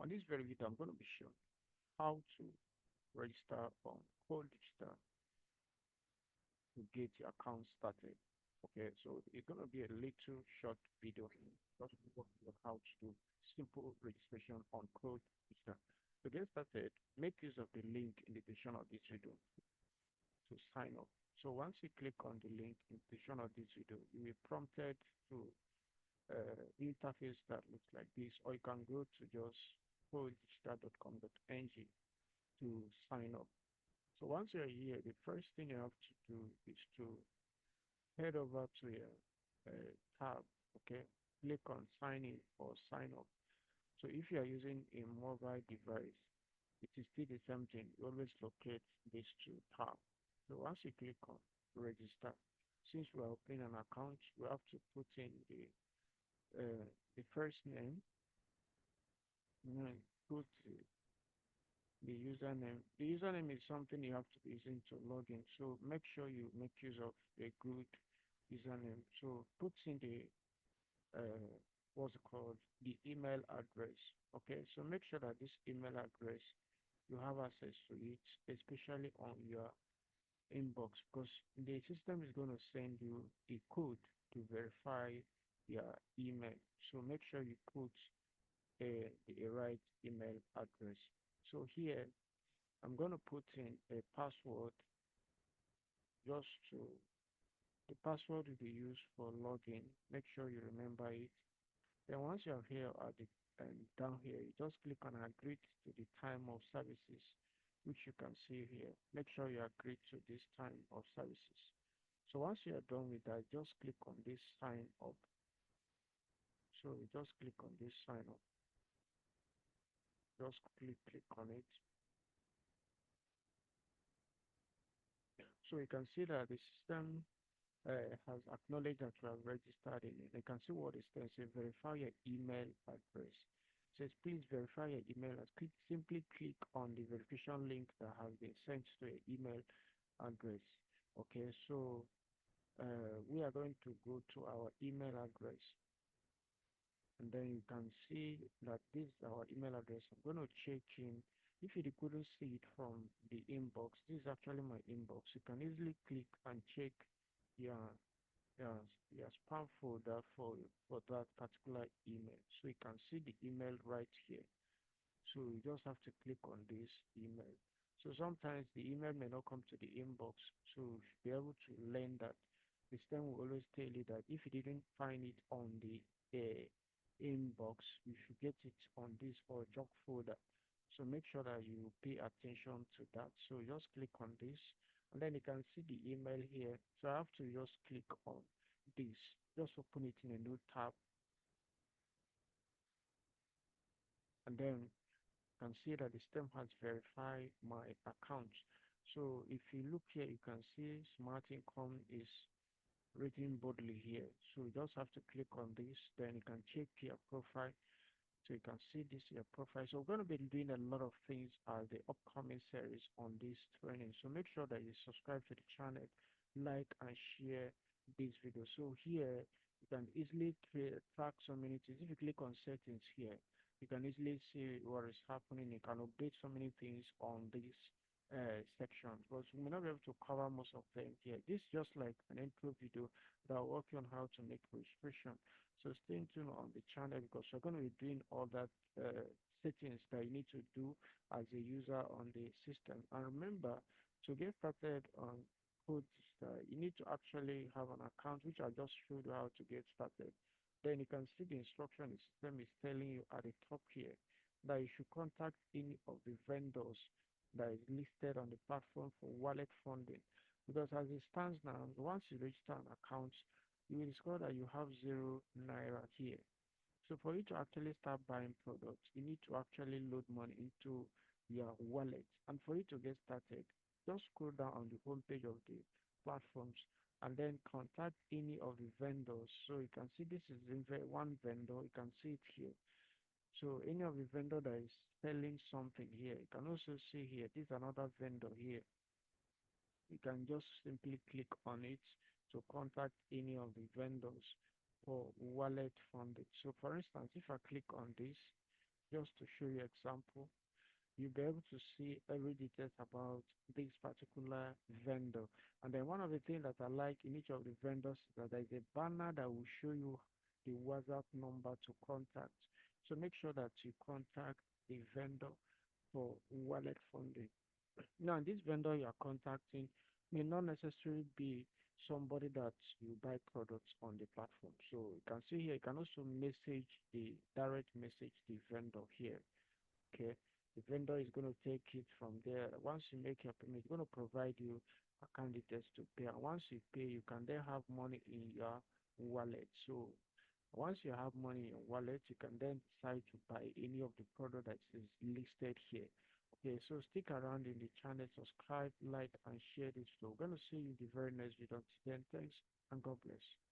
On this very video, I'm going to be showing how to register on CodeDigital to get your account started. Okay, so it's going to be a little short video just to walk you on how to do simple registration on CodeDigital. To get started, make use of the link in the description of this video to sign up. So once you click on the link in the description of this video, you will be prompted to interface that looks like this, or you can go to just codedigital.com.ng to sign up. So once you're here, the first thing you have to do is to head over to your tab, okay? Click on sign in or sign up. So if you are using a mobile device, it is still the same thing. You always locate these two tabs. So once you click on register, since we are opening an account, we have to put in the first name, put the username. The username is something you have to be using to log in. So make sure you make use of a good username. So put in the uh, what's it called, the email address. Okay, so make sure that this email address you have access to it, especially on your inbox, because the system is going to send you a code to verify your email. So make sure you put the right email address. So here I'm going to put in a password just to the password will be used for login. Make sure you remember it. Then once you're here at the down here, you just click on agree to the time of services, which you can see here. Make sure you agree to this time of services. So once you are done with that, just click on this sign up. So you just click on this sign up. Just click on it. So you can see that the system has acknowledged that you have registered in it. You can see what it says. Verify your email address. It says please verify your email address. Simply click on the verification link that has been sent to your email address. Okay, so we are going to go to our email address, and then you can see that this is our email address. I'm going to check in. If you couldn't see it from the inbox, this is actually my inbox. You can easily click and check your yeah, your spam folder for that particular email. So you can see the email right here. So you just have to click on this email. So sometimes the email may not come to the inbox. So you should be able to learn that. The system will always tell you that if you didn't find it on the inbox, you should get it on this or junk folder. So make sure that you pay attention to that. So just click on this, and then you can see the email here. So I have to just click on this. Just open it in a new tab, and then can see that the system has verified my account. So if you look here, you can see smart income is written boldly here. So you just have to click on this, then you can check your profile. So you can see this your profile. So we're going to be doing a lot of things as the upcoming series on this training. So make sure that you subscribe to the channel, like and share this video. So here you can easily track so many things. If you click on settings here, you can easily see what is happening. You can update so many things on this section, because we may not be able to cover most of them here. This is just like an intro video that will work you on how to make registration. So stay tuned on the channel, because we're going to be doing all that settings that you need to do as a user on the system. And remember, to get started on CodeDigital, you need to actually have an account, which I just showed you how to get started. Then you can see the instruction the system is telling you at the top here that you should contact any of the vendors that is listed on the platform for wallet funding. Because as it stands now, once you register an account, you will discover that you have 0 naira here. So for you to actually start buying products, you need to actually load money into your wallet. And for you to get started, just scroll down on the homepage of the platforms and then contact any of the vendors. So you can see this is one vendor, you can see it here. So any of the vendor that is selling something here, you can also see here, this is another vendor here. You can just simply click on it to contact any of the vendors for wallet funding. So for instance, if I click on this, just to show you example. You'll be able to see every details about this particular vendor. And then one of the things that I like in each of the vendors is that there's a banner that will show you the WhatsApp number to contact. So make sure that you contact the vendor for wallet funding. Now, this vendor you are contacting may not necessarily be somebody that you buy products on the platform. So you can see here, you can also message the direct message the vendor here. Okay, the vendor is going to take it from there. Once you make your payment, it's going to provide you account details to pay. And once you pay, you can then have money in your wallet. So once you have money in your wallet, you can then decide to buy any of the product that is listed here. Okay, so stick around in the channel, subscribe, like, and share this video. We're going to see you in the very next video. Until then, thanks and God bless.